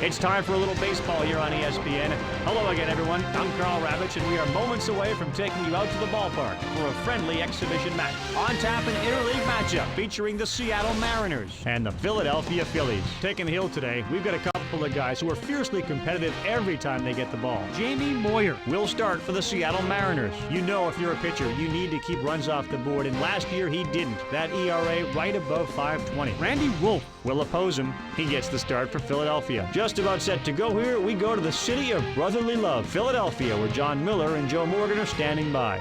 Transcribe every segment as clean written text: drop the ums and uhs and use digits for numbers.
It's time for a little baseball here on ESPN. Hello again, everyone. I'm Carl Ravitch, and we are moments away from taking you out to the ballpark for a friendly exhibition match. On tap, an interleague matchup featuring the Seattle Mariners and the Philadelphia Phillies. Taking the hill today, we've got a couple of guys who are fiercely competitive every time they get the ball. Jamie Moyer will start for the Seattle Mariners. You know, if you're a pitcher, you need to keep runs off the board, and last year he didn't. That ERA right above 5.20. Randy Wolf will oppose him. He gets the start for Philadelphia. Just about set to go here, we go to the city of brotherly love, Philadelphia, where John Miller and Joe Morgan are standing by.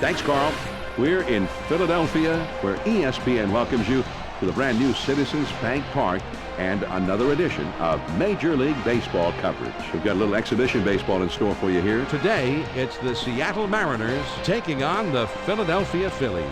Thanks, Carl. We're in Philadelphia, where ESPN welcomes you to the brand new Citizens Bank Park and another edition of Major League Baseball coverage. We've got a little exhibition baseball in store for you here. Today, it's the Seattle Mariners taking on the Philadelphia Phillies.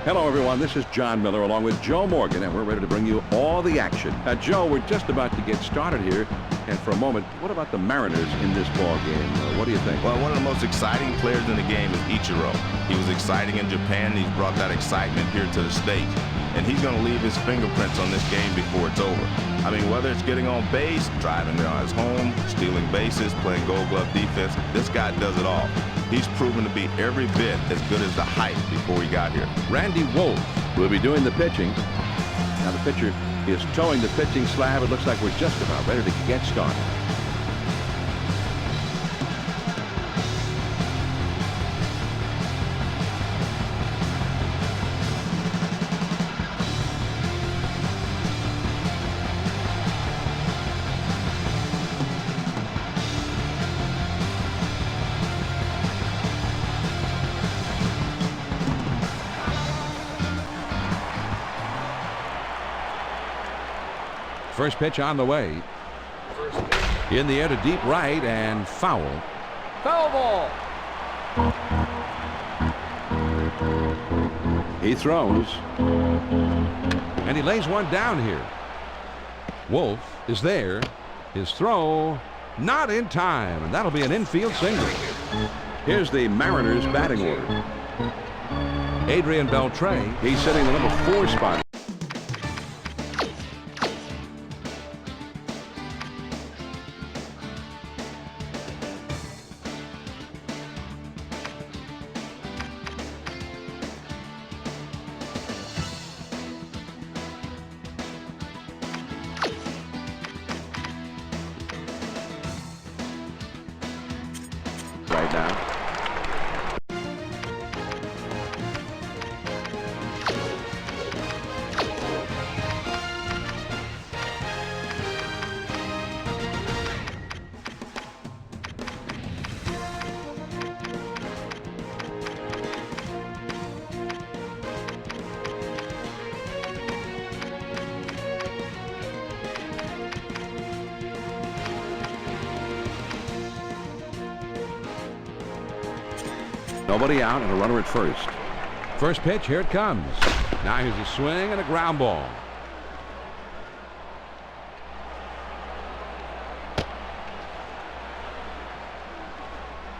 Hello, everyone. This is John Miller along with Joe Morgan, and we're ready to bring you all the action. Joe, we're just about to get started here. And for a moment, what about the Mariners in this ball game? What do you think? Well, one of the most exciting players in the game is Ichiro. He was exciting in Japan. He's brought that excitement here to the States. And he's going to leave his fingerprints on this game before it's over. I mean, whether it's getting on base, driving around his home, stealing bases, playing gold glove defense, this guy does it all. He's proven to be every bit as good as the hype before he got here. Randy Wolf will be doing the pitching. Now the pitcher is towing the pitching slab. It looks like we're just about ready to get started. First pitch on the way. In the air to deep right and foul. Foul ball. He throws. And he lays one down here. Wolf is there. His throw not in time, and that'll be an infield single. Here's the Mariners batting order. Adrian Beltre. He's sitting in the number 4 spot. Right now. Nobody out and a runner at first. First pitch, here it comes. Now here's a swing and a ground ball.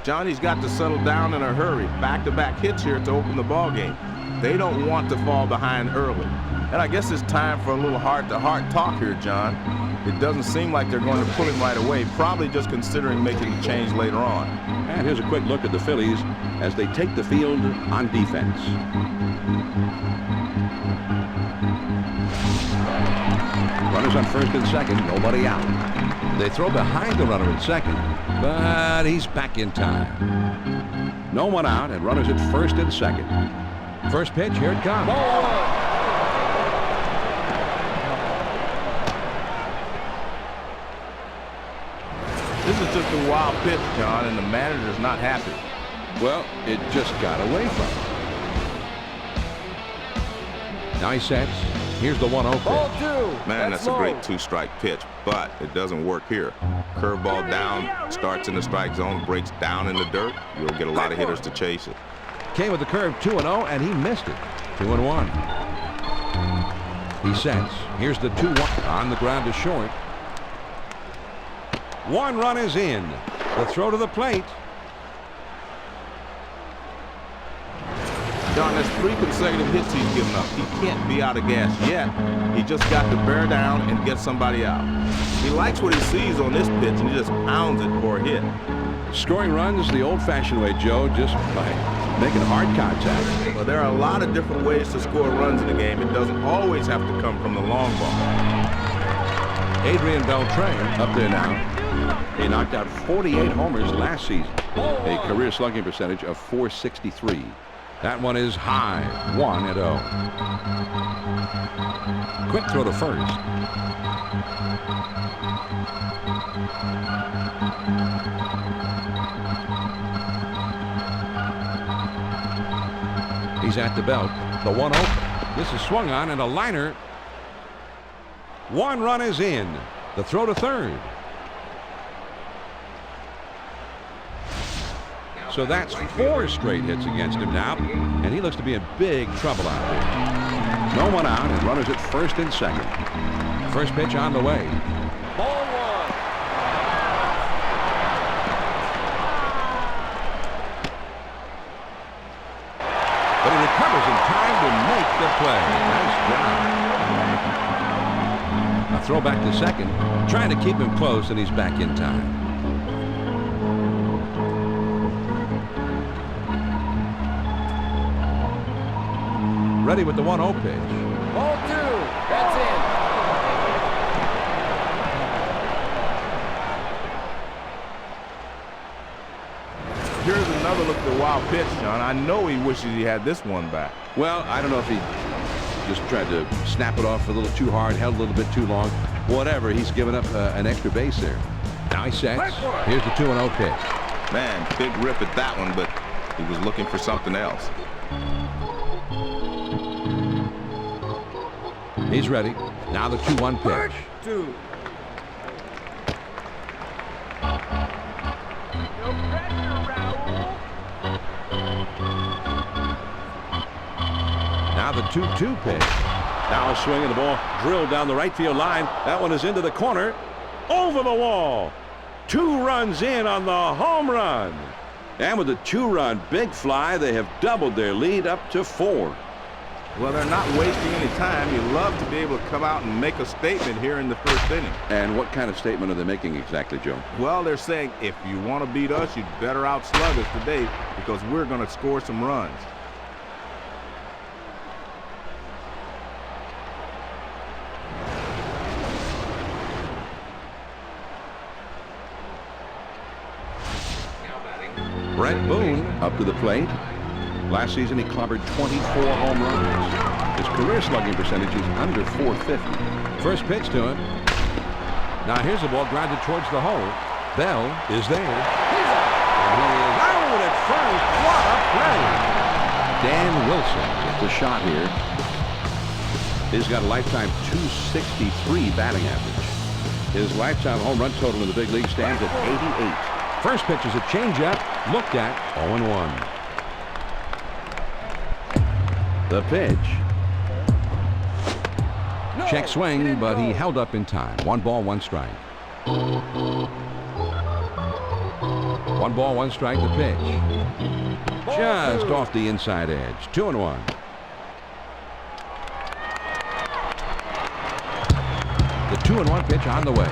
Johnny's got to settle down in a hurry. Back-to-back hits here to open the ball game. They don't want to fall behind early. And I guess it's time for a little heart-to-heart talk here, John. It doesn't seem like they're going to pull him right away, probably just considering making the change later on. And here's a quick look at the Phillies as they take the field on defense. Runners on first and second, nobody out. They throw behind the runner at second, but he's back in time. No one out and runners at first and second. First pitch, here it comes. This is just a wild pitch, John, and the manager's not happy. Well, it just got away from him. Now he sets. Here's the 1-0 Ball pitch. 2. Man, that's a great two-strike pitch, but it doesn't work here. Curveball down, starts in the strike zone, breaks down in the dirt. You'll get a lot of hitters to chase it. Came with the curve 2-0, and he missed it. 2-1. He sets. Here's the 2-1 on the ground to short. One run is in. The throw to the plate. John, that's 3 consecutive hits he's given up. He can't be out of gas yet. He just got to bear down and get somebody out. He likes what he sees on this pitch, and he just pounds it for a hit. Scoring runs the old-fashioned way, Joe, just by making hard contact. Well, there are a lot of different ways to score runs in the game. It doesn't always have to come from the long ball. Adrian Beltre Up there now. He knocked out 48 homers last season. A career slugging percentage of .463. That one is high. 1-0. Quick throw to first. He's at the belt. The 1-0. This is swung on and a liner. 1 run is in. The throw to third. So that's 4 straight hits against him now, and he looks to be in big trouble out there. No one out, and runners at first and second. First pitch on the way. Ball 1. But he recovers in time to make the play. Nice job. A throw back to second, trying to keep him close, and he's back in time. Ready with the 1-0 pitch. Ball 2. That's in. Here's another look at the wild pitch, John. I know he wishes he had this one back. Well, I don't know if he just tried to snap it off a little too hard, held a little bit too long. Whatever, he's given up an extra base there. Now he sets. Here's the 2-0 pitch. Man, big rip at that one, but he was looking for something else. He's ready. Now the 2-1 pitch. 2. Now the 2-2 pitch. Now a swing and the ball drilled down the right field line. That one is into the corner. Over the wall. 2 runs in on the home run. And with the 2-run big fly, they have doubled their lead up to 4. Well, they're not wasting any time. You love to be able to come out and make a statement here in the first inning. And what kind of statement are they making exactly, Joe? Well, they're saying if you want to beat us, you'd better outslug us today because we're going to score some runs. Brett Boone Up to the plate. Last season, he clobbered 24 home runs. His career slugging percentage is under .450. First pitch to him. Now here's the ball grounded towards the hole. Bell is there. And he is out at first. What a play. Dan Wilson gets the shot here. He's got a lifetime .263 batting average. His lifetime home run total in the big league stands at 88. First pitch is a changeup. Looked at. 0-1. The pitch. Check swing, but he held up in time. 1 ball, 1 strike. 1 ball, 1 strike. The pitch. Just off the inside edge. 2-1. The 2-1 pitch on the way.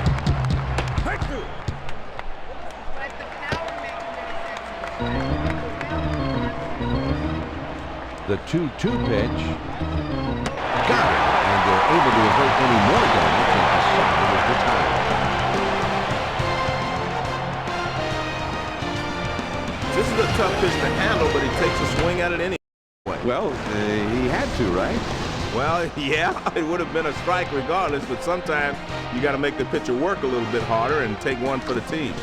The 2-2 pitch. Got it. And they're able to avert any more damage as the side is retired. This is a tough pitch to handle, but he takes a swing at it anyway. Well, he had to, right? Well, yeah, it would have been a strike regardless, but sometimes you got to make the pitcher work a little bit harder and take one for the team.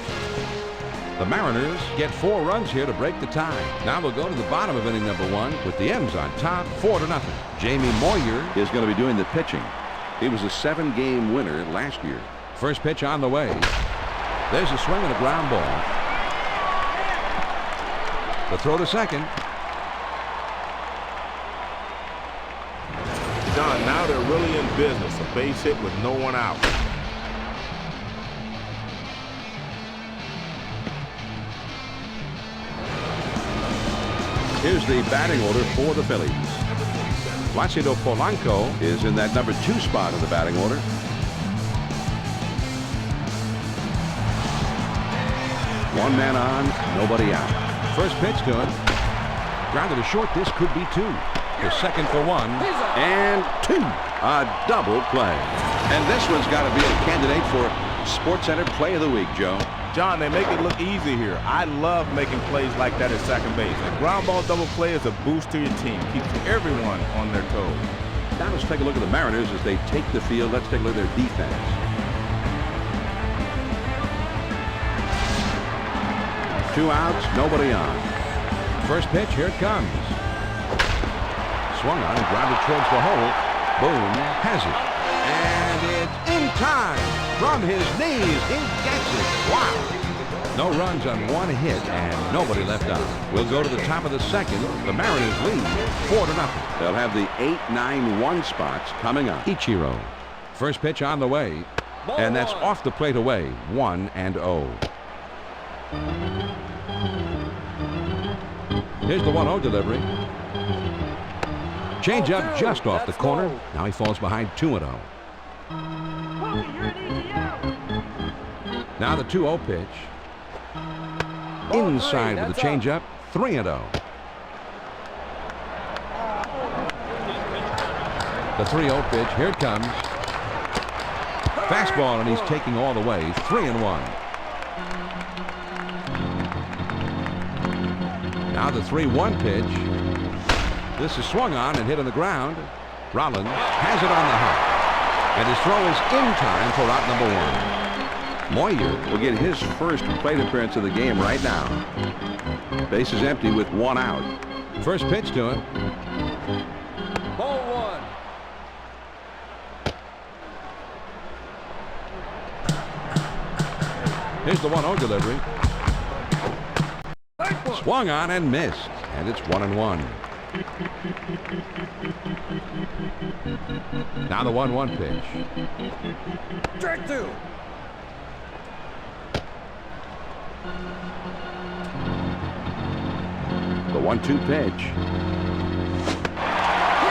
The Mariners get 4 runs here to break the tie. Now we'll go to the bottom of inning number 1 with the M's on top, 4-0. Jamie Moyer Is going to be doing the pitching. He was a 7-game winner last year. first pitch on the way. There's a swing and a ground ball. The throw to second. John, now they're really in business. A base hit with no one out. Here's the batting order for the Phillies. Placido Polanco Is in that number 2 spot in the batting order. One man on, nobody out. First pitch to him. Grounded to short. This could be 2. The second for 1. And 2. A double play. And this one's got to be a candidate for SportsCenter Play of the Week, Joe. John, they make it look easy here. I love making plays like that at second base. A ground ball double play is a boost to your team. Keeps everyone on their toes. Now let's take a look at the Mariners as they take the field. Let's take a look at their defense. Two outs, nobody on. First pitch, here it comes. Swung on and grounded towards the hole. Boone has it. And it's in time. From his knees, he gets it. Wow. No runs on 1 hit and nobody left out. We'll go to the top of the second. The Mariners lead 4-0. They'll have the 8-9-1 spots coming up. Ichiro. First pitch on the way. And that's off the plate away. 1-0. Here's the 1-0 delivery. Change up just off the corner. Now he falls behind 2-0. Now the 2-0 pitch. Inside with the changeup. 3-0. The 3-0 pitch. Here it comes. Fastball, and he's taking all the way. 3-1. Now the 3-1 pitch. This is swung on and hit on the ground. Rollins has it on the hop. And his throw is in time for out number 1. Moyer will get his first plate appearance of the game right now. Base is empty with 1 out. First pitch to him. Ball 1. Here's the 1-0 delivery. Swung on and missed. And it's 1-1. Now the 1-1 pitch. Strike 2. The 1-2 pitch.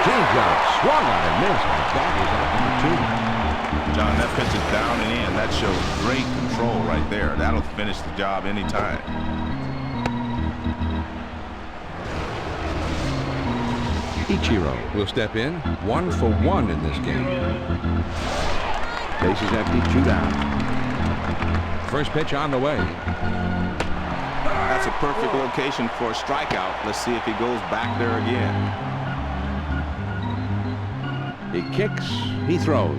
Changeup, swung on and missed. That is out number 2. John, that pitch is down and in. That shows great control right there. That'll finish the job anytime. Ichiro will step in. 1 for 1 in this game. Base is empty, 2 down. First pitch on the way. That's a perfect location for a strikeout. Let's see if he goes back there again. He kicks, he throws.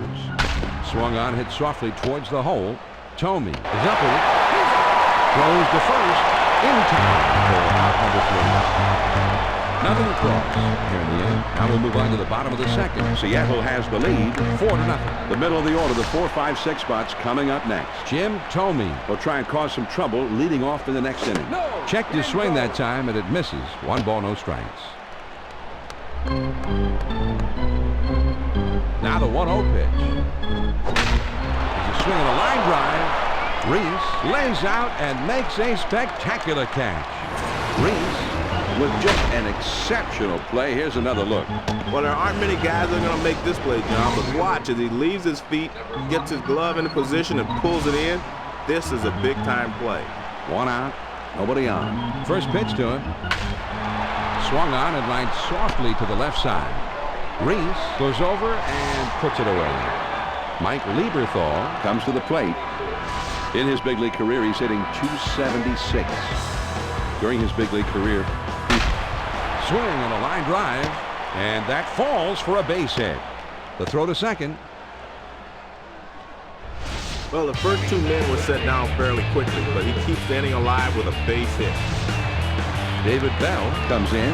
Swung on, hit softly towards the hole. Tomey is up with it. Throws to first. In time for out number 3. Nothing across here in the end. Now we'll move on to the bottom of the second. Seattle has the lead. 4-0. The middle of the order, the 4, 5, 6 spots coming up next. Jim Tomey Will try and cause some trouble leading off in the next inning. checked his swing that time, and it misses. 1 ball, no strikes. Now the 1-0 pitch. There's a swing and a line drive. Reese lays out and makes a spectacular catch. Reese With just an exceptional play. Here's another look. Well, there aren't many guys that are going to make this play, John, but watch as he leaves his feet, gets his glove into position, and pulls it in. This is a big-time play. 1 out, nobody on. First pitch to him. Swung on and lined softly to the left side. Reese goes over and puts it away. Mike Lieberthal Comes to the plate. In his big league career, he's hitting .276. During his big league career, swing and a line drive, and that falls for a base hit. The throw to second. Well, the first 2 men were set down fairly quickly, but he keeps the inning alive with a base hit. David Bell comes in.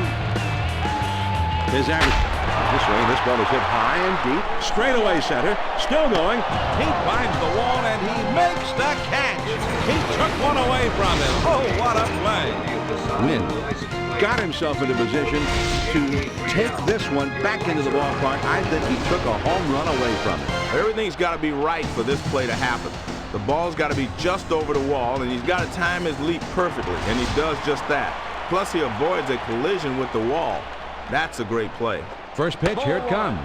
His average this way. This ball is hit high and deep. Straightaway center. Still going. He finds the wall and he makes the catch. He took one away from him. Oh, what a play. Wynn got himself into position to take this one back into the ballpark. I think he took a home run away from it. Everything's got to be right for this play to happen. The ball's got to be just over the wall, and he's got to time his leap perfectly, and he does just that. Plus, he avoids a collision with the wall. That's a great play. First pitch, here it comes.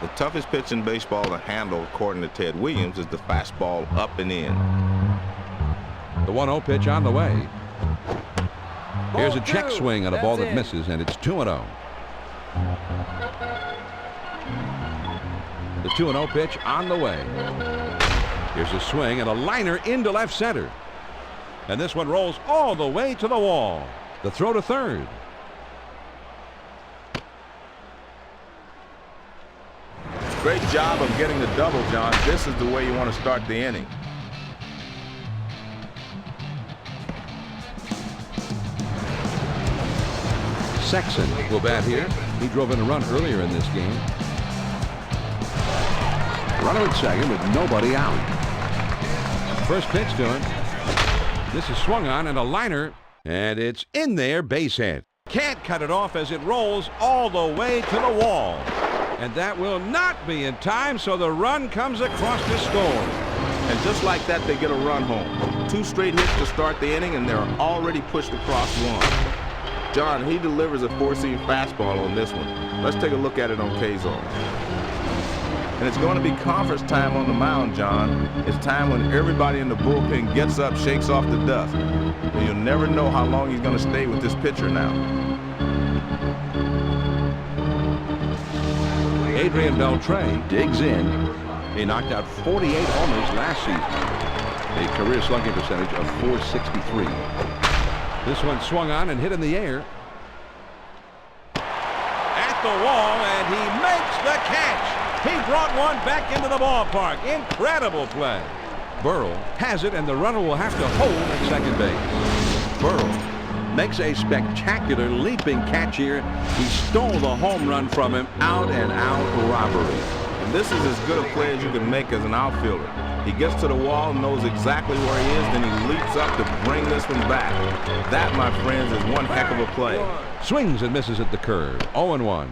The toughest pitch in baseball to handle, according to Ted Williams, is the fastball up and in. The 1-0 pitch on the way. Here's a check swing on a ball that misses, and it's 2-0. The 2-0 pitch on the way. Here's a swing and a liner into left center. And this one rolls all the way to the wall. The throw to third. Great job of getting the double, John. This is the way you want to start the inning. Sexton will bat here. He drove in a run earlier in this game. Runner at second with nobody out. First pitch to him. This is swung on and a liner, and it's in there, base hit. Can't cut it off as it rolls all the way to the wall. And that will not be in time, so the run comes across to score. And just like that, they get a run home. 2 straight hits to start the inning, and they're already pushed across one. John, he delivers a 4-seam fastball on this one. Let's take a look at it on K-Zone. And it's going to be conference time on the mound, John. It's time when everybody in the bullpen gets up, shakes off the dust. And you'll never know how long he's going to stay with this pitcher now. Adrian Beltre Digs in. He knocked out 48 homers last season. A career slugging percentage of .463. This one swung on and hit in the air. At the wall, and he makes the catch. He brought one back into the ballpark. Incredible play. Burrell has it, and the runner will have to hold at second base. Burrell makes a spectacular leaping catch here. He stole the home run from him. Out and out robbery. And this is as good a play as you can make as an outfielder. He gets to the wall, knows exactly where he is, then he leaps up to bring this one back. That, my friends, is one heck of a play. Swings and misses at the curve. 0-1.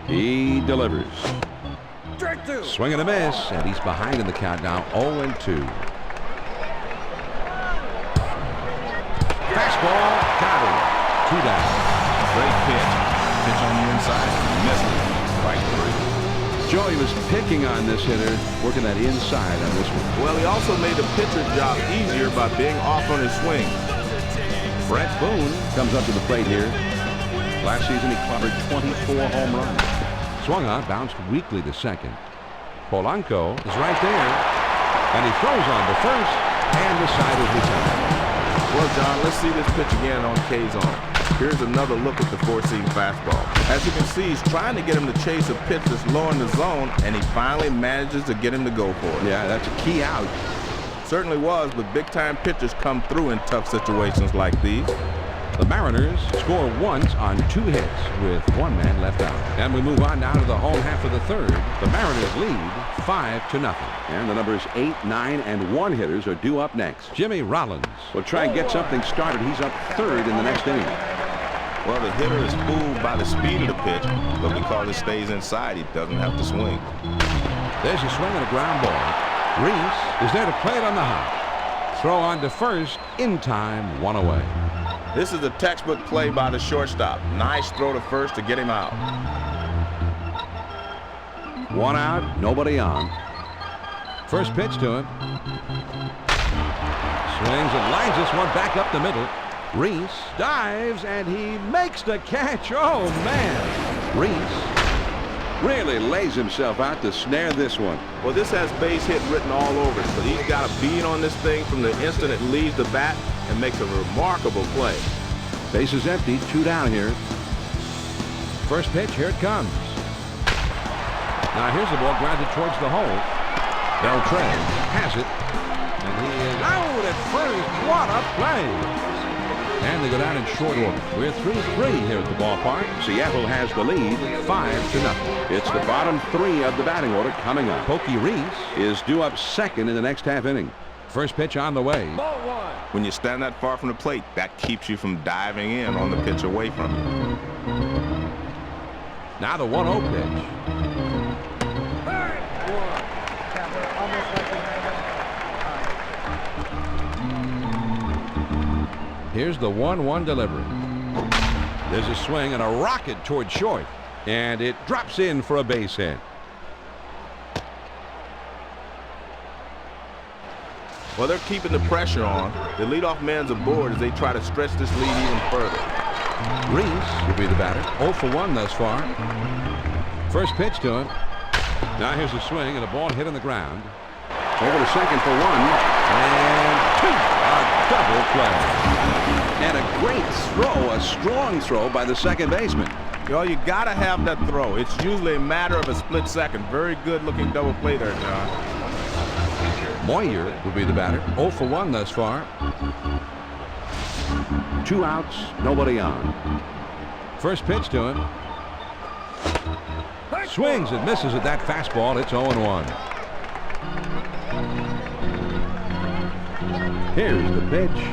He delivers. Swing and a miss, and he's behind in the count now. 0-2. Fastball, got him. 2 down. Great pitch. Pitch on the inside. Missed it. Strike 3. Joey was picking on this hitter, working that inside on this one. Well, he also made the pitcher's job easier by being off on his swing. Brett Boone comes up to the plate here. Last season he clobbered 24 home runs. Swung on, bounced weakly to second. Polanco is right there, and he throws on to first, and the side is retired. Well, John, let's see this pitch again on K-Zone. Here's another look at the 4-seam fastball. As you can see, he's trying to get him to chase a pitch that's low in the zone, and he finally manages to get him to go for it. Yeah, that's a key out. Certainly was, but big-time pitchers come through in tough situations like these. The Mariners score once on 2 hits with 1 man left out. And we move on down to the home half of the third. The Mariners lead 5-0. And the numbers 8, 9, and 1 hitters are due up next. Jimmy Rollins We'll try and get something started. He's up third in the next inning. Well, the hitter is fooled by the speed of the pitch, but because it stays inside, he doesn't have to swing. There's a swing and a ground ball. Reese is there to play it on the hop. Throw on to first, in time, 1 away. This is a textbook play by the shortstop. Nice throw to first to get him out. 1 out, nobody on. First pitch to him. Swings and lines this one back up the middle. Reese dives, and he makes the catch. Oh, man. Reese Really lays himself out to snare this one. Well, this has base hit written all over it, but he's got a bead on this thing from the instant it leaves the bat and makes a remarkable play. Base is empty, 2 down here. First pitch, here it comes. Now here's the ball grounded towards the hole. Beltre has it, and he is out at first. What a play! And they go down in short order. We're 3-3 here at the ballpark. Seattle has the lead, 5-0. It's the bottom 3 of the batting order coming up. Pokey Reese Is due up second in the next half inning. first pitch on the way. When you stand that far from the plate, that keeps you from diving in on the pitch away from you. Now the 1-0 pitch. Here's the 1-1 delivery. There's a swing and a rocket toward short, and it drops in for a base hit. Well, they're keeping the pressure on. The leadoff man's aboard as they try to stretch this lead even further. Reese will be the batter. 0 for 1 thus far. First pitch to him. Now here's a swing and a ball hit on the ground. Over to second for 1. And 2. A double play. And a great throw, a strong throw by the second baseman. Well, you got to have that throw. It's usually a matter of a split second. Very good-looking double play there, John. Moyer will be the batter. 0 for 1 thus far. 2 outs, nobody on. First pitch to him. Swings and misses at that fastball. It's 0-1. Here's the pitch.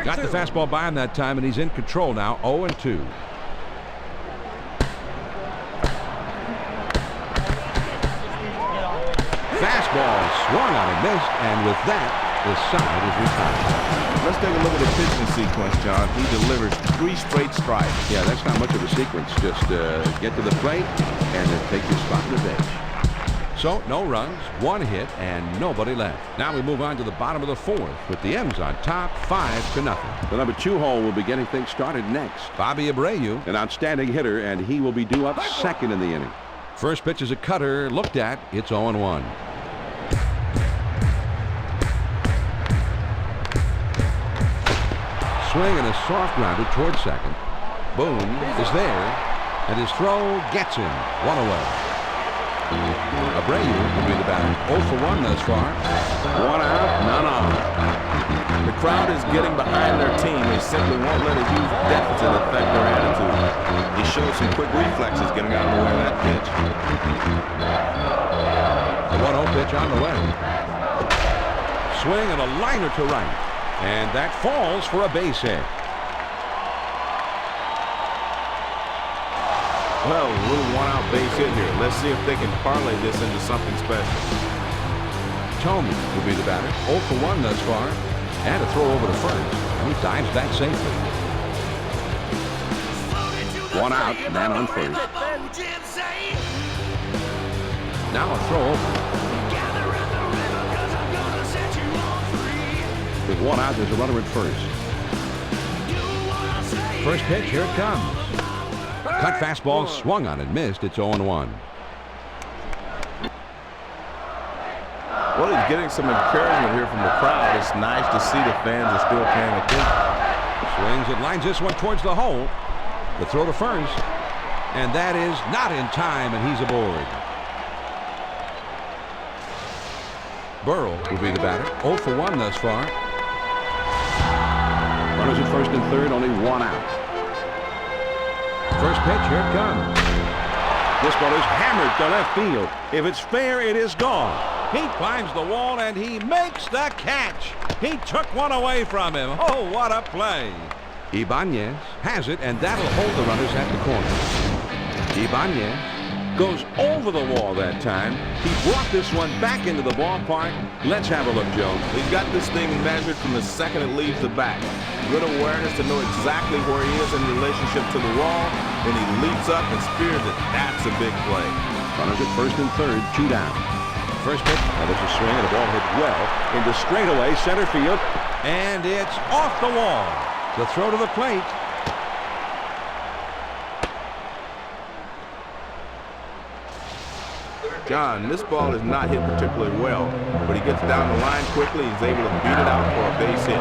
Got the fastball by him that time, and he's in control now. 0-2. Fastball swung on and missed, and with that, the side is retired. Let's take a look at the pitching sequence, John. He delivers 3 straight strikes. Yeah, that's not much of a sequence. Just get to the plate and then take your spot on the bench. So, no runs, 1 hit, and nobody left. Now we move on to the bottom of the 4th with the M's on top, 5-0. The number 2 hole will be getting things started next. Bobby Abreu, An outstanding hitter, and he will be due up second in the inning. first pitch is a cutter, looked at, it's 0-1. Swing and a soft grounder toward second. Boone is there, and his throw gets him. 1 away. Abreu will be the batter. 0 for 1 thus far. 1 out, none on. The crowd is getting behind their team. They simply won't let a huge deficit affect their attitude. He showed some quick reflexes getting out of the way of that pitch. The 1-0 pitch on the way. Swing and a liner to right. And that falls for a base hit. Well, a little 1-out base hit here. Let's see if they can parlay this into something special. Tomey will be the batter. 0 for 1 thus far. And a throw over to first. He dives back safely. 1 out, man on first. Now a throw over. With 1 out, there's a runner at first. First pitch, here it comes. Cut fastball, swung on and missed. It's 0-1. Well, he's getting some encouragement here from the crowd. It's nice to see the fans are still paying attention. Swings and lines this one towards the hole. The throw to first. And that is not in time, and he's aboard. Burrow will be the batter. 0 for 1 thus far. Runners at first and third, only 1 out. First pitch, here it comes. This ball is hammered to left field. If it's fair, it is gone. He climbs the wall and he makes the catch. He took one away from him. Oh, what a play. Ibanez has it, and that'll hold the runners at the corner. Ibanez goes over the wall that time. He brought this one back into the ballpark. Let's have a look, Joe. He's got this thing measured from the second it leaves the bat. Good awareness to know exactly where he is in relationship to the wall. Then he leaps up and spears it. That's a big play. Runners at first and third, 2 down. First pitch. Now there's a swing and the ball hit well into straightaway center field. And it's off the wall. The throw to the plate. John, this ball is not hit particularly well, but he gets down the line quickly. He's able to beat it out for a base hit. 2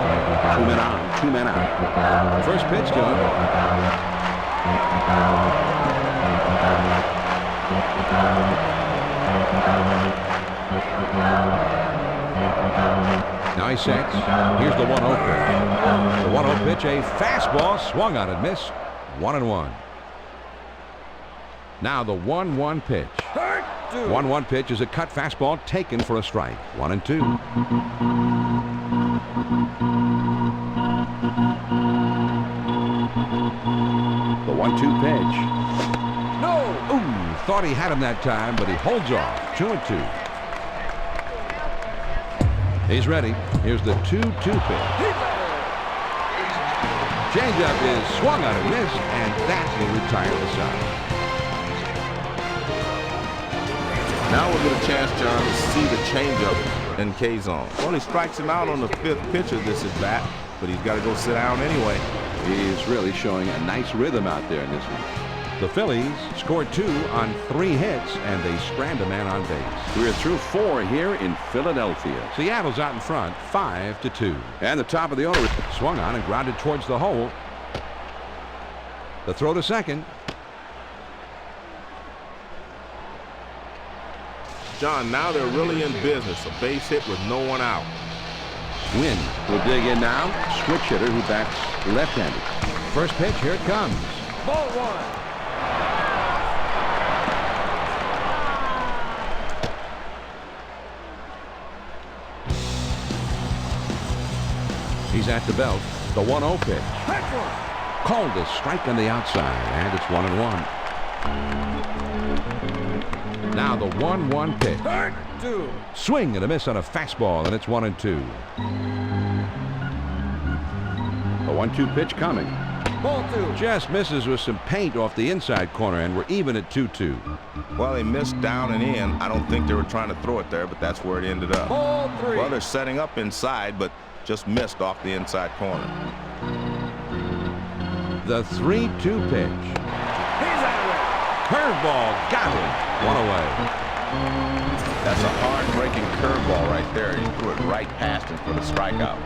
men on, 2 men out. First pitch to him. Now he sets. Here's the 1-0 pitch. The 1-0 pitch, a fastball swung on and missed. 1-1. Now the 1-1 pitch. 1-1 pitch is a cut fastball taken for a strike. 1-2. The 1-2 pitch. No. Ooh, thought he had him that time, but he holds off. 2-2. He's ready. Here's the 2-2 pitch. Changeup is swung on and missed, and that will retire the side. Now we'll get a chance, John, to see the changeup in K-zone. Only strikes him out on the 5th pitch of this at bat, but he's got to go sit down anyway. He's really showing a nice rhythm out there in this one. The Phillies scored 2 on 3 hits, and they strand a man on base. We're through 4 here in Philadelphia. Seattle's out in front, 5-2. And the top of the order. Swung on and grounded towards the hole. The throw to second. John, now they're really in business. A base hit with no one out. Win. We'll dig in now. Switch hitter who bats left-handed. First pitch, here it comes. Ball 1. He's at the belt. The 1-0 pitch. Called a strike on the outside, and it's 1-1. Now the 1-1 pitch. 2. Swing and a miss on a fastball, and it's 1-2. The 1-2 pitch coming. Ball 2. Just misses with some paint off the inside corner, and we're even at 2-2. Well, they missed down and in. I don't think they were trying to throw it there, but that's where it ended up. Ball 3. Well, they're setting up inside, but just missed off the inside corner. The 3-2 pitch. He's out of it. Curveball, got him. 1 away. That's a hard-breaking curveball right there. He threw it right past him for the strikeout.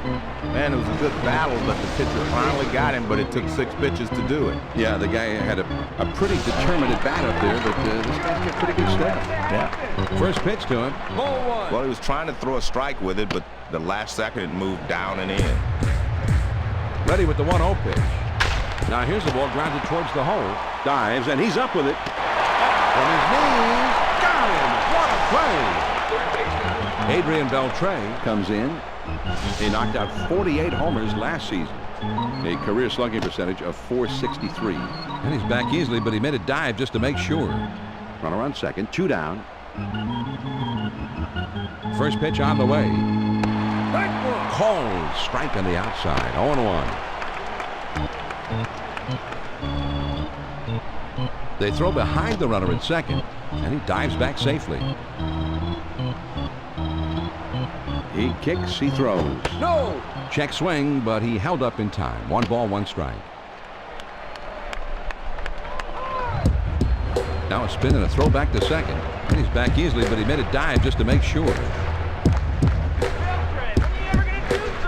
Man, it was a good battle, but the pitcher finally got him, but it took 6 pitches to do it. Yeah, the guy had a pretty determined at bat up there, but this guy's got pretty good stuff. Yeah. First pitch to him. Ball 1. Well, he was trying to throw a strike with it, but the last second it moved down and in. Ready with the 1-0 pitch. Now here's the ball grounded towards the hole. Dives, and he's up with it. From his knees. Got him. What a play. Adrian Beltre Comes in. He knocked out 48 homers last season. A career slugging percentage of .463. And he's back easily, but he made a dive just to make sure. Runner on second. 2 down. First pitch on the way. Called strike on the outside. 0-1. They throw behind the runner at second, and he dives back safely. He kicks, he throws. No. Check swing, but he held up in time. 1 ball, 1 strike. Now a spin and a throw back to second. And he's back easily, but he made a dive just to make sure.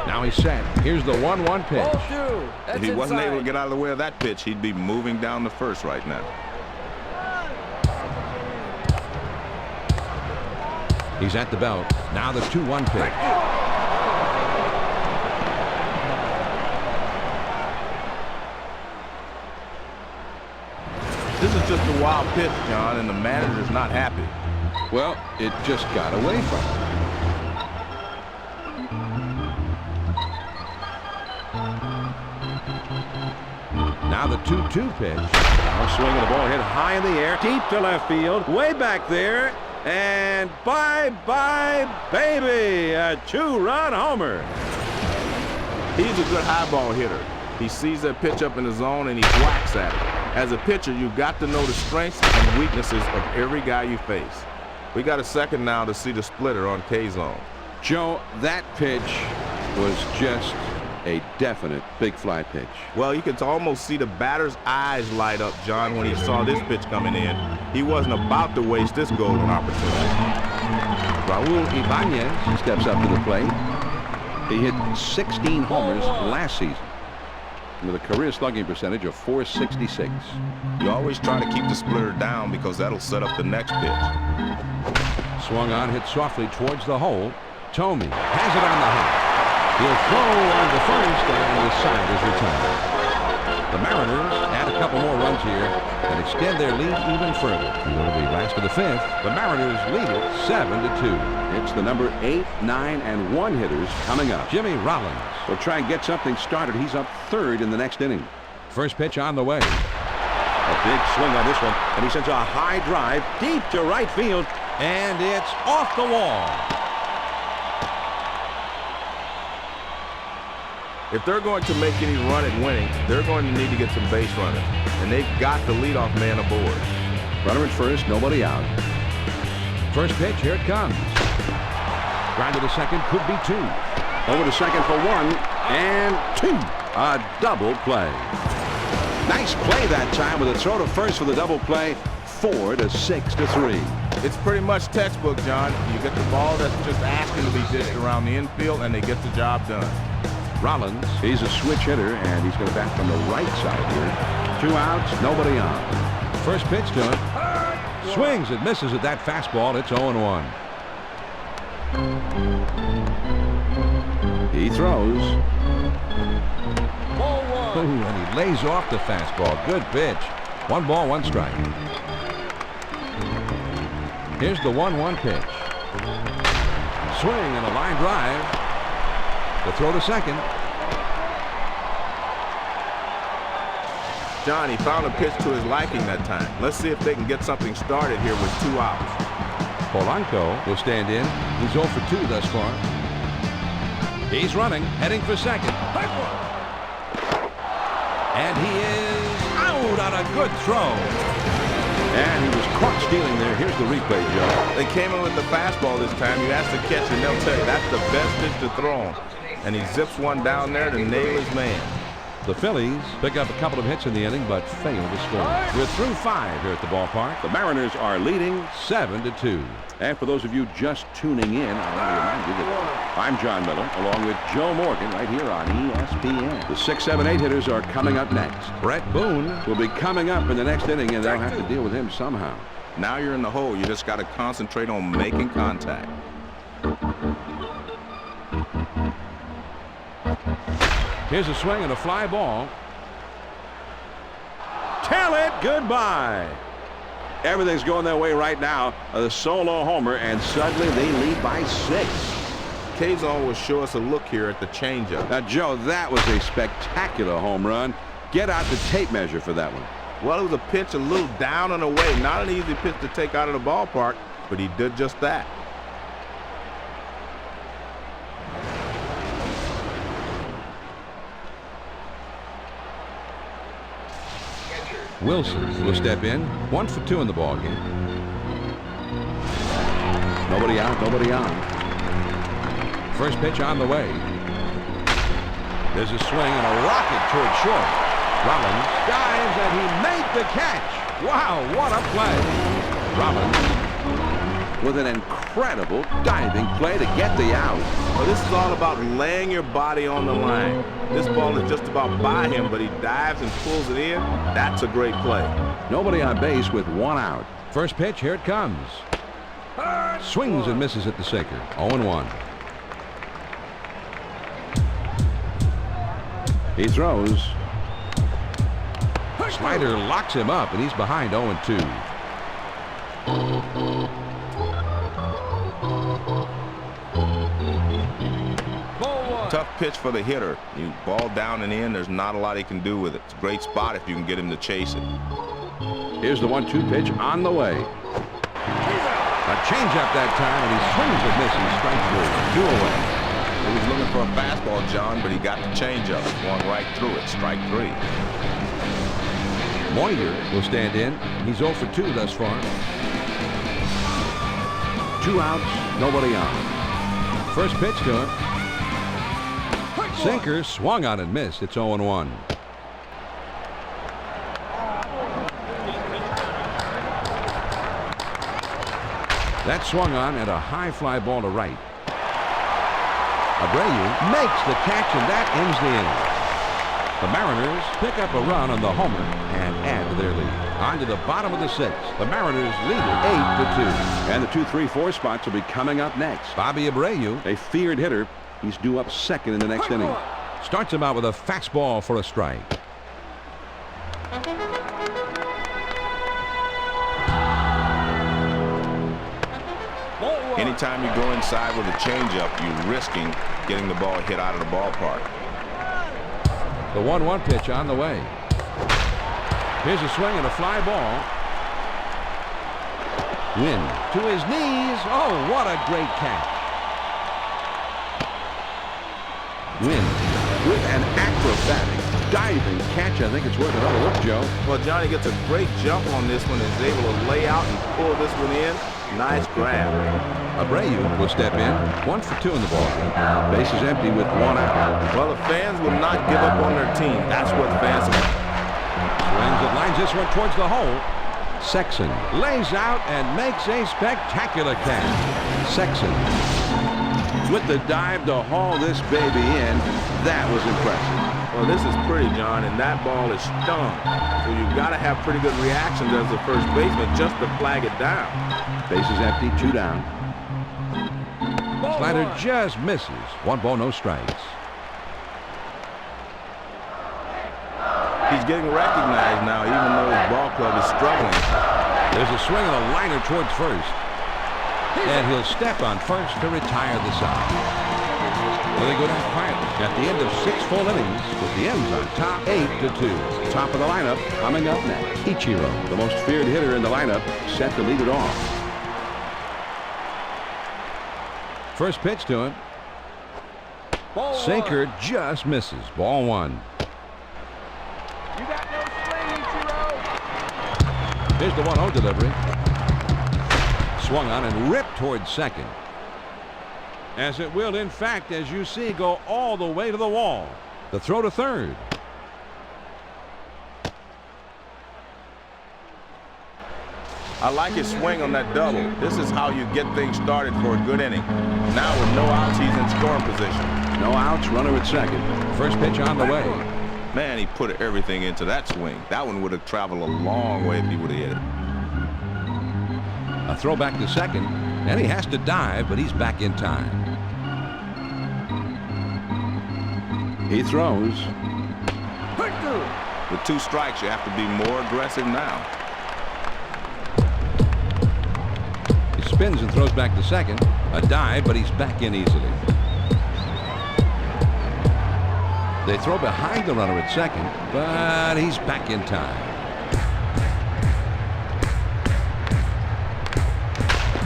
Now he's set. Here's the 1-1 pitch. Ball 2. That's If he wasn't inside. able to get out of the way of that pitch, he'd be moving down the first right now. He's at the belt. Now the 2-1 pitch. This is just a wild pitch, John, and the manager's not happy. Well, it just got away from him. Now the 2-2 pitch. Now swinging the ball hit high in the air, deep to left field, way back there, and bye-bye, baby, a 2-run homer. He's a good high ball hitter. He sees that pitch up in the zone and he whacks at it. As a pitcher, you've got to know the strengths and weaknesses of every guy you face. We got a second now to see the splitter on K-zone. Joe, that pitch was just a definite big fly pitch. Well, you could almost see the batter's eyes light up, John, when he saw this pitch coming in. He wasn't about to waste this golden opportunity. Raul Ibanez steps up to the plate. He hit 16 homers last season with a career slugging percentage of .466. You always try to keep the splitter down because that'll set up the next pitch. Swung on, hit softly towards the hole. Tomey has it on the hop. He'll throw on the first, and the side is retired. The Mariners add a couple more runs here and extend their lead even further. It'll be last of the 5th. The Mariners lead it 7-2. It's the number 8, 9, and 1 hitters coming up. Jimmy Rollins. Will try and get something started. He's up 3rd in the next inning. First pitch on the way. A A big swing on this one, and he sends a high drive deep to right field. And it's off the wall. If they're going to make any run at winning, they're going to need to get some base runners. And they've got the leadoff man aboard. Runner at first, nobody out. First pitch, here it comes. Ground to the second, could be 2. Over to second for 1 and 2. A double play. Nice play that time with a throw to first for the double play. 4 to 6 to 3. It's pretty much textbook, John. You get the ball that's just asking to be dished around the infield, and they get the job done. Rollins, he's a switch hitter, and he's going to bat from the right side here. 2 outs, nobody on. First pitch to him. Swings and misses at that fastball. It's 0-1. He throws. Ball 1. Ooh, and he lays off the fastball. Good pitch. 1 ball, 1 strike. Here's the 1-1 pitch. Swing and a line drive. The throw to second. John, he found a pitch to his liking that time. Let's see if they can get something started here with 2 outs. Polanco will stand in. He's 0 for 2 thus far. He's running, heading for second. And he is out on a good throw. And he was caught stealing there. Here's the replay, Joe. They came in with the fastball this time. You ask the catcher, and they'll tell you that's the best pitch to throw him. And he zips one down there to nail his man. The Phillies pick up a couple of hits in the inning, but fail to score. We're through 5 here at the ballpark. The Mariners are leading 7-2. And for those of you just tuning in, I want to remind you that I'm John Miller, along with Joe Morgan, right here on ESPN. The 6, 7, 8 hitters are coming up next. Brett Boone Will be coming up in the next inning, and they'll have to deal with him somehow. Now you're in the hole. You just got to concentrate on making contact. Here's a swing and a fly ball. Tell it goodbye. Everything's going their way right now. The solo homer, and suddenly they lead by 6. Kazon will show us a look here at the changeup. Now, Joe, that was a spectacular home run. Get out the tape measure for that one. Well, it was a pitch a little down and away. Not an easy pitch to take out of the ballpark, but he did just that. Wilson will step in. 1 for 2 in the ballgame. Nobody out, nobody on. First pitch on the way. There's a swing and a rocket toward short. Rollins dives and he made the catch. Wow, what a play. Rollins With an incredible diving play to get the out. Well, this is all about laying your body on the line. This ball is just about by him, but he dives and pulls it in. That's a great play. Nobody on base with 1 out. First pitch, here it comes. Swings and misses at the sinker. 0-1. He throws. Slider locks him up, and he's behind 0-2. Tough pitch for the hitter. You ball down and in, there's not a lot he can do with it. It's a great spot if you can get him to chase it. Here's the 1-2 pitch on the way. A changeup that time, and he swings and misses. Strike 3. 2 away. He was looking for a fastball, John, but he got the changeup. Going right through it. Strike 3. Moyer will stand in. He's 0 for 2 thus far. 2 outs, nobody on. First pitch to him. Sinker swung on and missed. It's 0-1. That swung on and a high fly ball to right. Abreu makes the catch, and that ends the inning. The Mariners pick up a run on the homer and add to their lead. On to the bottom of the 6th. The Mariners lead it 8-2. And the 2, 3, 4 spots will be coming up next. Bobby Abreu A feared hitter. He's due up second in the next inning. starts him out with a fastball for a strike. Anytime you go inside with a changeup, you're risking getting the ball hit out of the ballpark. The 1-1 pitch on the way. Here's a swing and a fly ball. Wynn to his knees. Oh, what a great catch. Wynn with an acrobatic diving catch. I think it's worth another look, Joe. Well, Johnny gets a great jump on this one and is able to lay out and pull this one in. Nice grab. Abreu will step in. 1 for 2 in the ball game. Bases empty with 1 out. Well, the fans will not give up on their team. That's what fans want. Swings and lines this one towards the hole. Sexton lays out and makes a spectacular catch. Sexton with the dive to haul this baby in. That was impressive. Well, this is pretty, John, and that ball is stung. So you've got to have pretty good reactions as the first baseman just to flag it down. Bases empty, 2 down. Slider just misses. 1 ball, no strikes. He's getting recognized now, even though his ball club is struggling. There's a swing and a liner towards first. And he'll step on first to retire the side. Well, they go down quietly at the end of 6 full innings with the M's on top 8-2. Top of the lineup coming up next. Ichiro, the most feared hitter in the lineup, set to lead it off. First pitch to him. Ball Sinker 1. just misses. Ball 1. You got no swing, Ichiro. Here's the 1-0 delivery. Swung on and ripped towards second. As it will, in fact, as you see, go all the way to the wall. The throw to third. I like his swing on that double. This is how you get things started for a good inning. Now with no outs, he's in scoring position. No outs, runner at second. First pitch on the way. Man, he put everything into that swing. That one would have traveled a long way if he would have hit it. A throw back to second, and he has to dive, but he's back in time. He throws. With 2 strikes, you have to be more aggressive now. He spins and throws back to second. A dive, but he's back in easily. They throw behind the runner at second, but he's back in time.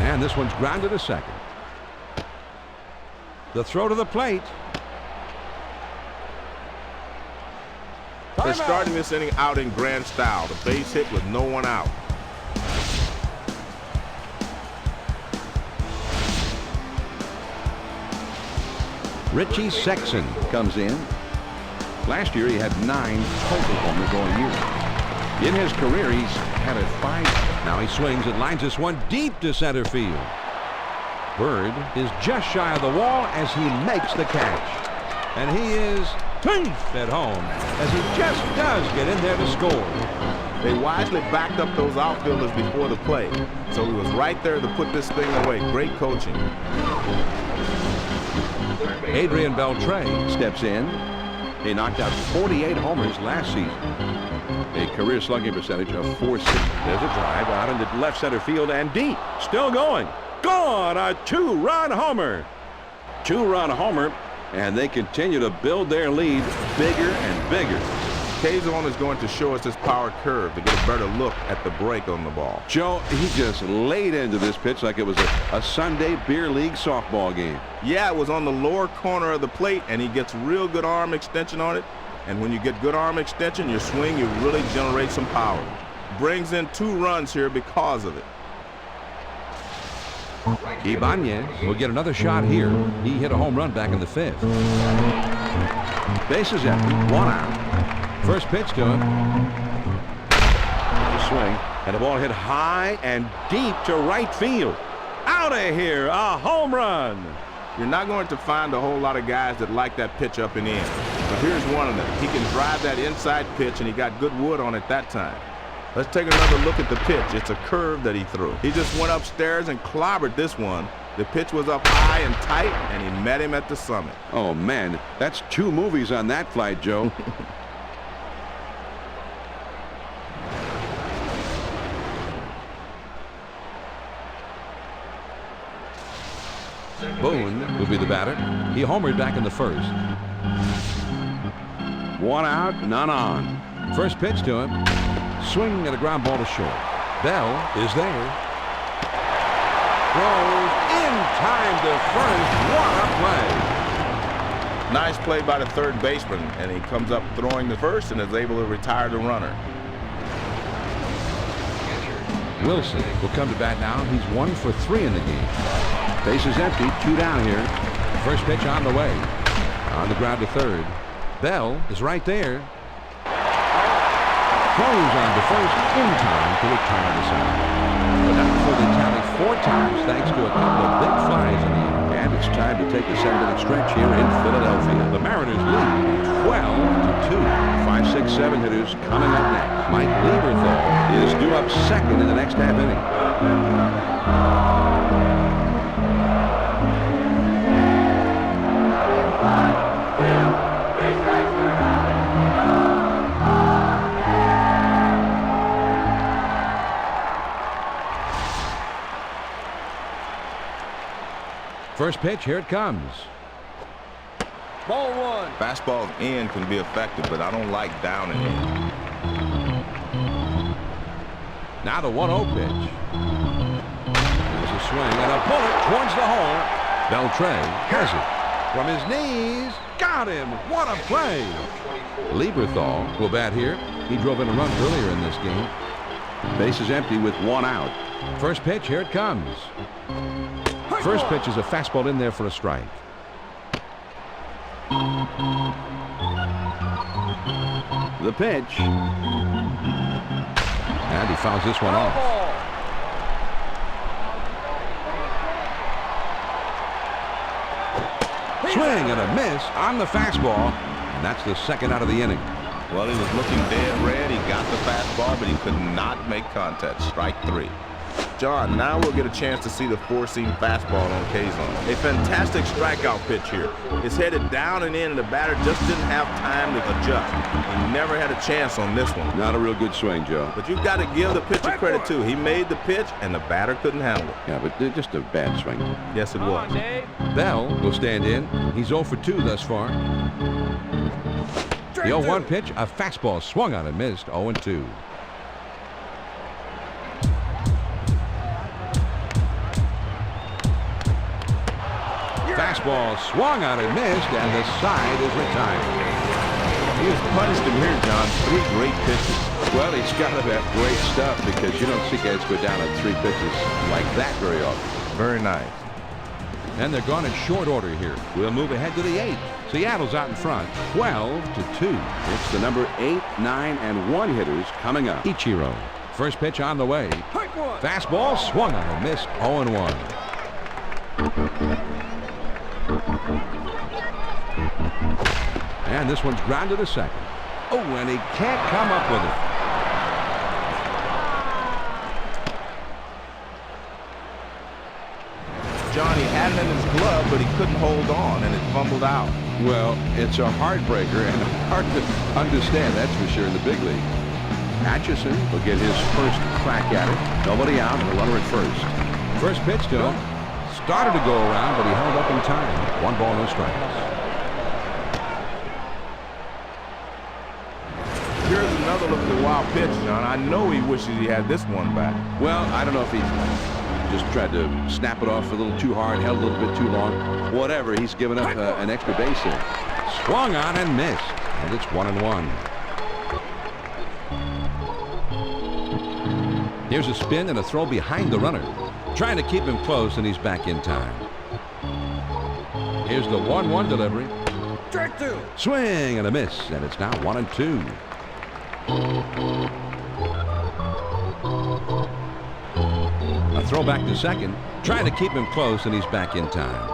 And this one's grounded to second. The throw to the plate. They're starting this inning out in grand style. The base hit with no one out. Richie Sexton Comes in. Last year, he had 9 total homers all year. In his career, he's had a 5. Now he swings and lines this one deep to center field. Bird is just shy of the wall as he makes the catch. And he is teeth at home as he just does get in there to score. They wisely backed up those outfielders before the play. So he was right there to put this thing away. Great coaching. Adrian Beltre Steps in. He knocked out 48 homers last season. A career slugging percentage of .46. There's a drive out into left center field and deep. Still going. Gone! A 2-run homer. 2-run homer, and they continue to build their lead bigger and bigger. Kazon is going to show us his power curve to get a better look at the break on the ball. Joe, he just laid into this pitch like it was a Sunday beer league softball game. Yeah, it was on the lower corner of the plate, and he gets real good arm extension on it. And when you get good arm extension, your swing, you really generate some power. Brings in 2 runs here because of it. Ibanez will get another shot here. He hit a home run back in the 5th. Bases empty. 1 out. First pitch to him. The swing, and the ball hit high and deep to right field. Out of here, a home run. You're not going to find a whole lot of guys that like that pitch up and in. But here's one of them. He can drive that inside pitch, and he got good wood on it that time. Let's take another look at the pitch. It's a curve that he threw. He just went upstairs and clobbered this one. The pitch was up high and tight, and he met him at the summit. Oh, man, that's 2 movies on that flight, Joe. Boone will be the batter. He homered back in the 1st. 1 out, none on. First pitch to him. Swing and a ground ball to short. Bell is there. Throws in time to first. What a play. Nice play by the third baseman, and he comes up throwing the first and is able to retire the runner. Wilson will come to bat now. He's 1 for 3 in the game. Base is empty. 2 down here. First pitch on the way. On the ground to third. Bell is right there. Throws on to first in time to retire the side. But now for the tally 4 times thanks to a couple of big flies in the end. And it's time to take the 7-inning stretch here in Philadelphia. The Mariners lead 12-2. 5, 6, 7 hitters coming up next. Mike Lieberthal is due up second in the next half inning. First pitch, here it comes. Ball 1. Fastball in can be effective, but I don't like down and in. Now the 1-0 pitch. There's a swing and a bullet towards the hole. Beltre has it. From his knees. Got him. What a play. Lieberthal will bat here. He drove in a run earlier in this game. Base is empty with 1 out. First pitch, here it comes. First pitch is a fastball in there for a strike. The pitch. And he fouls this one off. Swing and a miss on the fastball. And that's the second out of the inning. Well, he was looking dead red. He got the fastball, but he could not make contact. Strike 3. John, now we'll get a chance to see the 4-seam fastball on K-zone. A fantastic strikeout pitch here. It's headed down and in, and the batter just didn't have time to adjust. He never had a chance on this one. Not a real good swing, Joe. But you've got to give the pitcher credit, too. He made the pitch, and the batter couldn't handle it. Yeah, but just a bad swing. Yes, it was. Bell will stand in. He's 0 for 2 thus far. The 0-1 pitch, a fastball swung on and missed. 0-2. Fastball swung on and missed, and the side is retired. He has punished him here, John. 3 great pitches. Well, he's got to have great stuff because you don't see guys go down on 3 pitches like that very often. Very nice. And they're gone in short order here. We'll move ahead to the 8th. Seattle's out in front, 12-2. It's the number 8, 9, and 1 hitters coming up. Ichiro. First pitch on the way. Fastball swung on and missed. 0-1. And this one's grounded to second. Oh, and he can't come up with it. Johnny had it in his glove, but he couldn't hold on, and it fumbled out. Well, it's a heartbreaker and hard to understand, that's for sure, in the big league. Atchison will get his first crack at it. Nobody out and a runner at first. First pitch to him. Started to go around, but he held up in time. 1 ball, no strikes. Here's another look at the wild pitch, John. I know he wishes he had this one back. Well, I don't know if he just tried to snap it off a little too hard, held a little bit too long. Whatever, he's given up an extra base here. Swung on and missed. And it's 1-1. Here's a spin and a throw behind the runner. Trying to keep him close, and he's back in time. Here's the 1-1 delivery. Strike 2. Swing and a miss, and it's now 1-2. A throw back to second. Trying to keep him close, and he's back in time.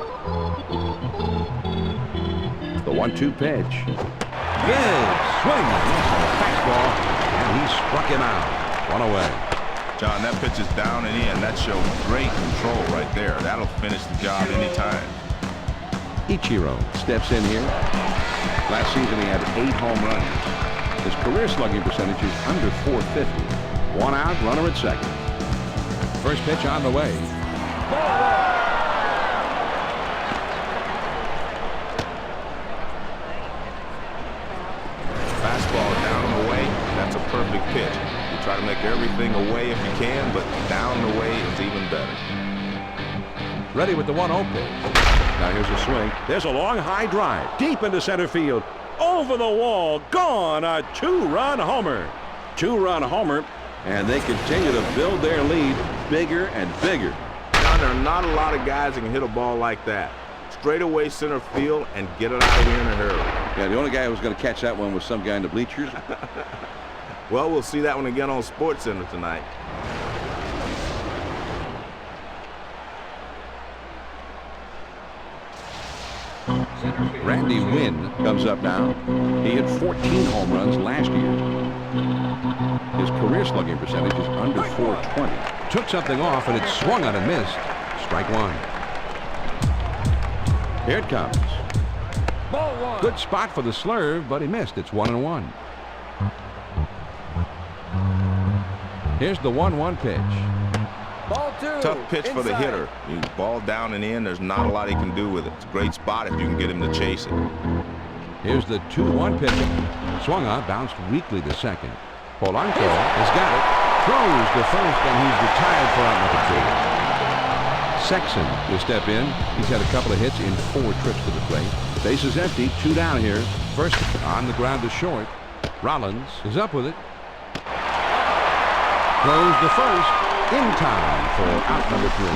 The 1-2 pitch. Big swing and miss on a fastball, and he struck him out. 1 away. John, that pitch is down and in. That shows great control right there. That'll finish the job anytime. Ichiro Steps in here. Last season he had 8 home runs. His career slugging percentage is under .450. 1 out, runner at second. First pitch on the way. Fastball down and away. That's a perfect pitch. You Try to make everything away if you can, but down the way is even better. Ready with the 1-0 pitch. Now here's a swing. There's a long high drive deep into center field. Over the wall. Gone. A 2-run homer. 2-run homer. And they continue to build their lead bigger and bigger. Now, there are not a lot of guys that can hit a ball like that. Straight away center field and get it out of here in a hurry. Yeah, the only guy who was going to catch that one was some guy in the bleachers. Well, we'll see that one again on SportsCenter tonight. Randy Wynn comes up now. He hit 14 home runs last year. His career slugging percentage is under .420. Took something off, and it swung on and missed. Strike one. Here it comes. Ball 1. Good spot for the slurve, but he missed. It's 1-1. Here's the 1-1 pitch. Ball 2. Tough pitch for the Inside. hitter. You ball down and in, there's not a lot he can do with it. It's a great spot if you can get him to chase it. Here's the 2-1 pitch. Swung on, bounced weakly to second. Polanco has got it. Throws to first, and he's retired for out number 2. Sexton will step in. He's had a couple of hits in 4 trips to the plate. Base is empty. 2 down here. First on the ground to short. Rollins is up with it. Throws to first. In time for out number 3.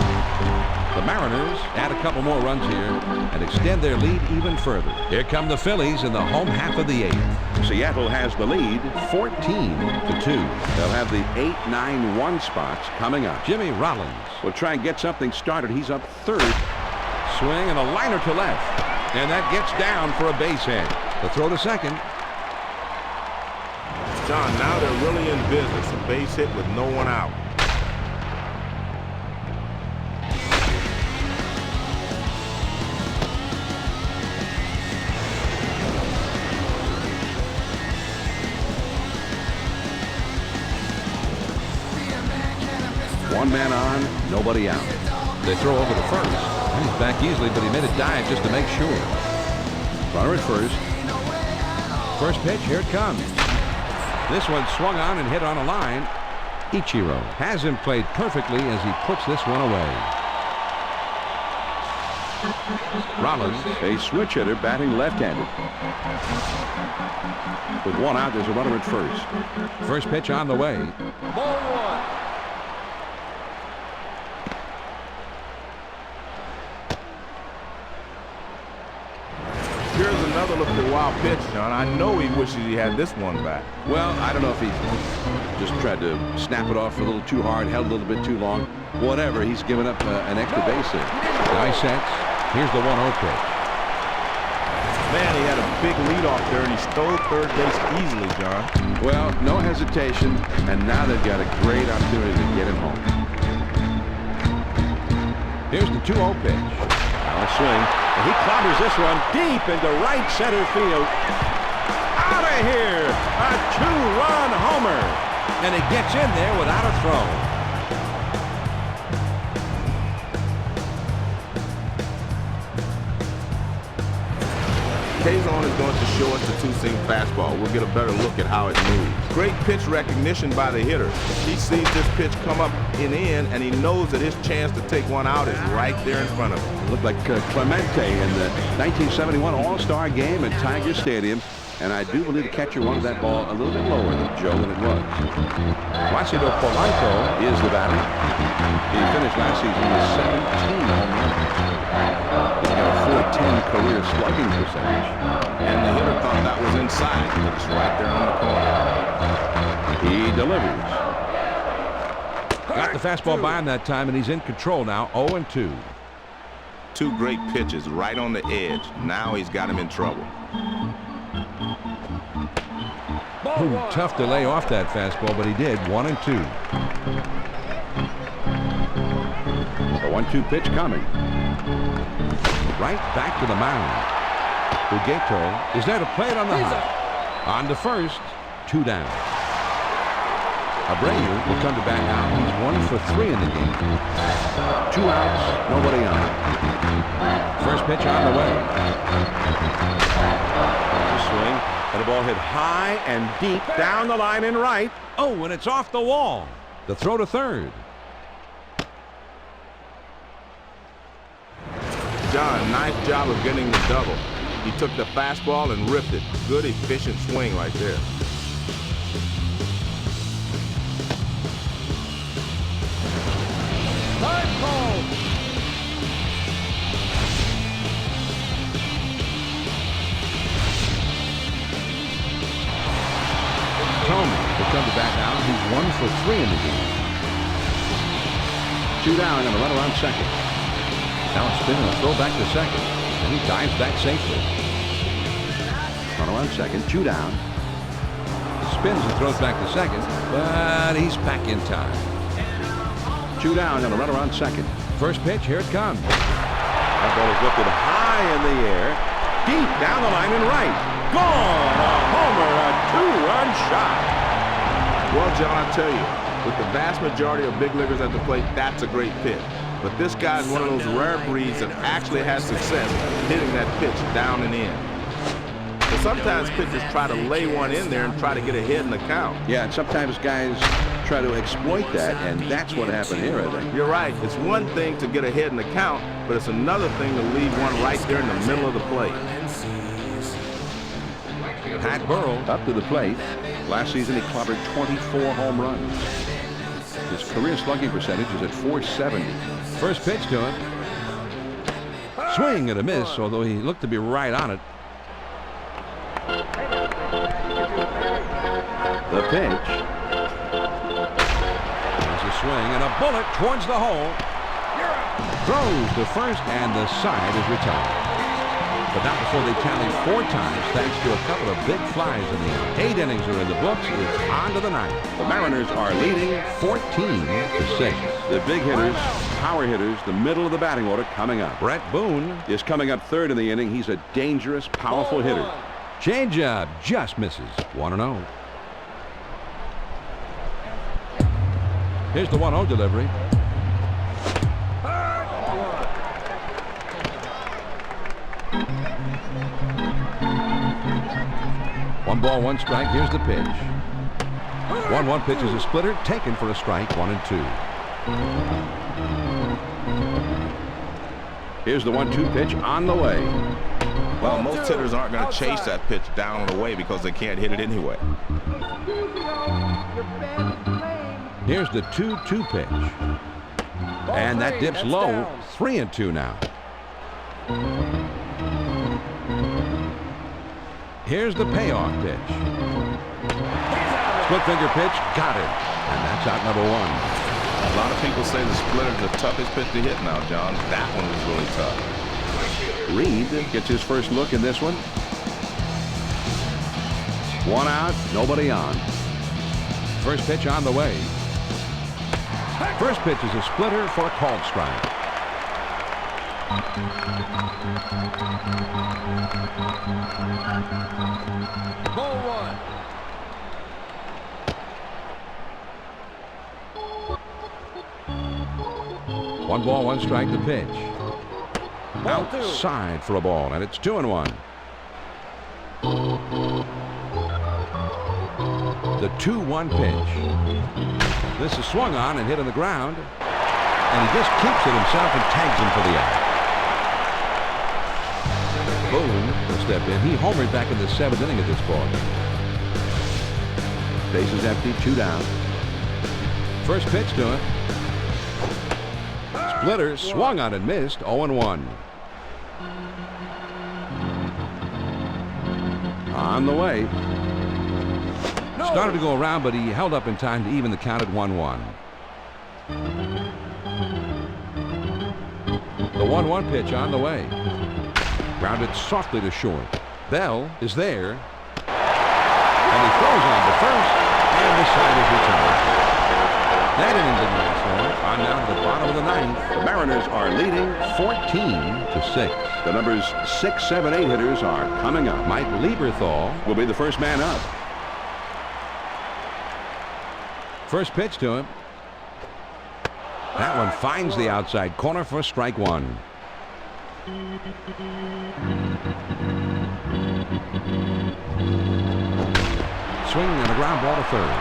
The Mariners add a couple more runs here and extend their lead even further. Here come the Phillies in the home half of the 8th. Seattle has the lead 14-2. They'll have the 8-9-1 spots coming up. Jimmy Rollins Will try and get something started. He's up 3rd. swing and a liner to left. And that gets down for a base hit. The throw to second. John, now they're really in business. A base hit with no one out. One man on, nobody out. They throw over to first. And he's back easily, but he made a dive just to make sure. Runner at first. First pitch, here it comes. This one swung on and hit on a line. Ichiro has him played perfectly as he puts this one away. Rollins, A switch hitter batting left-handed. With one out, there's a runner at first. first pitch on the way. Ball 1. Here's another look at the wild pitch, John. I know he wishes he had this one back. Well, I don't know if he just tried to snap it off a little too hard, held a little bit too long. Whatever, he's given up an extra base hit. Guy sets. Here's the 1-0 pitch. Man, he had a big leadoff there, and he stole third base easily, John. Well, no hesitation, and now they've got a great opportunity to get him home. Here's the 2-0 pitch. Now a swing, and he clobbers this one deep into right center field. Out of here! A 2-run homer! And it gets in there without a throw. Kazon is going to show us the two-seam fastball. We'll get a better look at how it moves. Great pitch recognition by the hitter. He sees this pitch come up and in, and he knows that his chance to take one out is right there in front of him. Looked like Clemente in the 1971 All-Star game at Tiger Stadium. And I do believe the catcher wanted that ball a little bit lower than Joe than it was. Placido Polanco Is the batter. He finished last season with 17 home runs. He's got a .410 career slugging percentage. And the hitter thought that was inside, but it's right there on the corner. He delivers. got the fastball by him that time, and he's in control now. 0-2. Two great pitches right on the edge. Now he's got him in trouble. Ball 1. Tough to lay off that fastball, but he did. 1-2. The 1-2 pitch coming. Right back to the mound. Hugueto is there to play it on the hop. On to first. 2 down. Abreu will come to bat now. He's 1 for 3 in the game. 2 outs, nobody on. First pitch on the way. A swing, and the ball hit high and deep down the line in right. Oh, and it's off the wall. The throw to third. John, nice job of getting the double. He took the fastball and ripped it. Good, efficient swing right there. Time call. Tony will come to bat now. He's 1 for 3 in the game. 2 down and a runner on second. Now a spin and a throw back to second. And he dives back safely. Runner on second, 2 down. Spins and throws back to second, but he's back in time. 2 down and a runner on second. First pitch, here it comes. That ball is lifted high in the air, deep down the line and right. Gone! A homer, a 2-run shot. Well, John, I tell you, with the vast majority of big leaguers at the plate, that's a great pitch. But this guy's one of those rare breeds that actually has success hitting that pitch down and in. But sometimes pitchers try to lay one in there and try to get ahead in the count. Yeah, and sometimes guys try to exploit that, and that's what happened here, I think. You're right. It's one thing to get ahead in the count, but it's another thing to leave one right there in the middle of the plate. Pat Burrow Up to the plate. Last season he clobbered 24 home runs. His career slugging percentage is at .470. First pitch to him. Swing and a miss, although he looked to be right on it. The pitch. There's a swing and a bullet towards the hole. Throws to first, and the side is retired. But not before they tally 4 times, thanks to a couple of big flies in the 8 innings are in the books. It's on to the 9th. The Mariners are leading 14-6. the big hitters, power hitters, the middle of the batting order coming up. Brett Boone Is coming up third in the inning. He's a dangerous, powerful hitter. changeup just misses. 1-0. Here's the 1-0 delivery. One ball, 1 strike. Here's the pitch. 1-1 pitch is a splitter, taken for a strike. 1-2. Here's the 1-2 pitch on the way. Well, most hitters aren't going to chase that pitch down and away because they can't hit it anyway. Here's the 2-2 pitch. And that dips low. 3-2 now. Here's the payoff pitch. Split finger pitch, got it. And that's out number 1. A lot of people say the splitter is the toughest pitch to hit now, John. That one was really tough. Reed gets his first look in this one. 1 out, nobody on. First pitch on the way. First pitch is a splitter for a called strike. Ball 1. 1 ball, 1 strike to pitch. Ball 2. Outside for a ball, and it's 2-1. The 2-1 pitch. This is swung on and hit on the ground, and he just keeps it himself and tags him for the out. Boone will step in. He homered back in the 7th inning of this ball. Bases empty, 2 down. First pitch to him. Splitter swung on and missed. 0-1. On the way. Started to go around, but he held up in time to even the count at 1-1. The 1-1 pitch on the way. Grounded softly to short. Bell is there. And he throws on to first, and the side is retired. That inning didn't last long. On down to the bottom of the 9th. The Mariners are leading 14-6. The numbers 6, 7, 8 hitters are coming up. Mike Lieberthal Will be the first man up. First pitch to him. That one finds the outside corner for strike one. Swinging on a ground ball to third.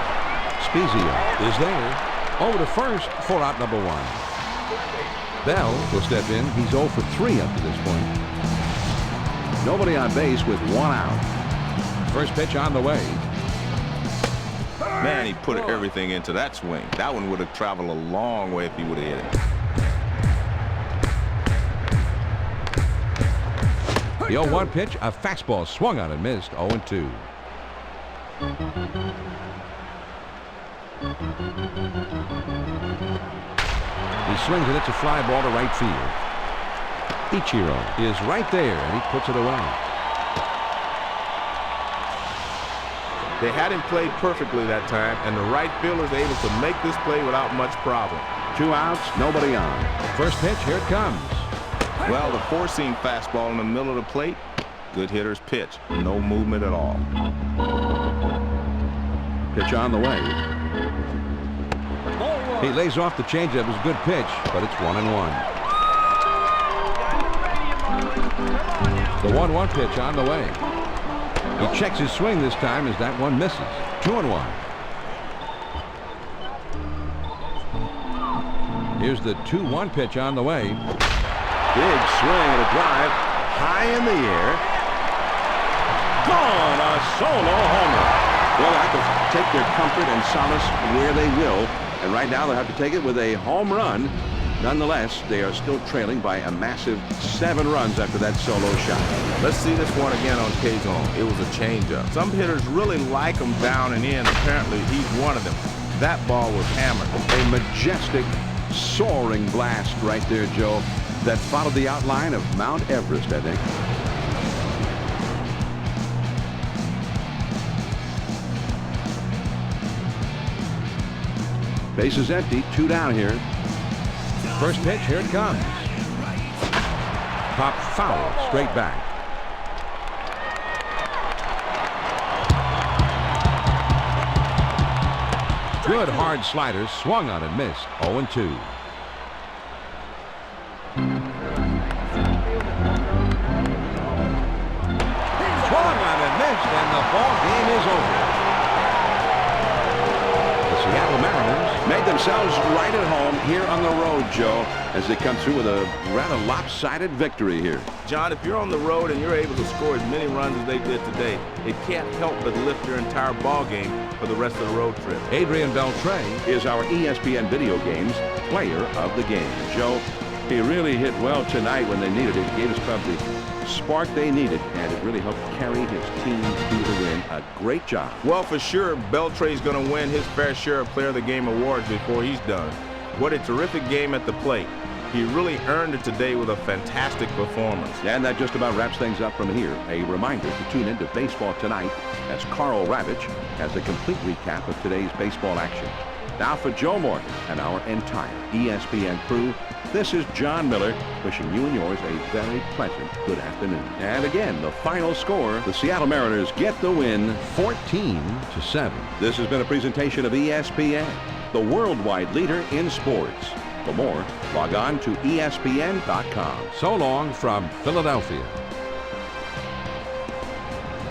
Spezia is there. Over to first for out number one. Bell will step in. He's 0 for 3 up to this point. Nobody on base with 1 out. First pitch on the way. Man, he put everything into that swing. That one would have traveled a long way if he would have hit it. The 0-1 pitch, a fastball swung on and missed. 0-2. He swings and it's a fly ball to right field. Ichiro is right there and he puts it away. They had him played perfectly that time, and the right fielder is able to make this play without much problem. 2 outs, nobody on. First pitch, here it comes. Well, the four-seam fastball in the middle of the plate, good hitter's pitch. No movement at all. Pitch on the way. He lays off the changeup. It was a good pitch, but it's 1-1. The 1-1 pitch on the way. He checks his swing this time as that one misses. 2-1. Here's the 2-1 pitch on the way. Big swing and a drive high in the air. Gone, a solo homer. Well, they have to take their comfort and solace where they will. And right now they'll have to take it with a home run. Nonetheless, they are still trailing by a massive 7 runs after that solo shot. Let's see this one again on K-Zone. It was a changeup. Some hitters really like them down and in. Apparently, he's one of them. That ball was hammered. A majestic, soaring blast right there, Joe, that followed the outline of Mount Everest, I think. Base is empty, 2 down here. First pitch, here it comes. Pop foul, straight back. Good hard slider, swung on and missed. 0-2. Swung on and missed, and the ball game is over. The Seattle Mariners Made themselves right at home here on the road, Joe, as they come through with a rather lopsided victory here. John, if you're on the road and you're able to score as many runs as they did today, it can't help but lift your entire ball game for the rest of the road trip. Adrian Beltre Is our ESPN Video Games Player of the Game. Joe, he really hit well tonight when they needed it. He gave us probably the spark they needed, and it really helped carry his team to the win. A great job. Well, for sure, Beltre's going to win his fair share of Player of the Game awards before he's done. What a terrific game at the plate. He really earned it today with a fantastic performance. And that just about wraps things up from here. A reminder to tune into Baseball Tonight as Carl Ravitch has a complete recap of today's baseball action. Now for Joe Morgan and our entire ESPN crew, this is John Miller wishing you and yours a very pleasant good afternoon. And again, the final score, the Seattle Mariners get the win 14-7. This has been a presentation of ESPN, the worldwide leader in sports. For more, log on to ESPN.com. So long from Philadelphia.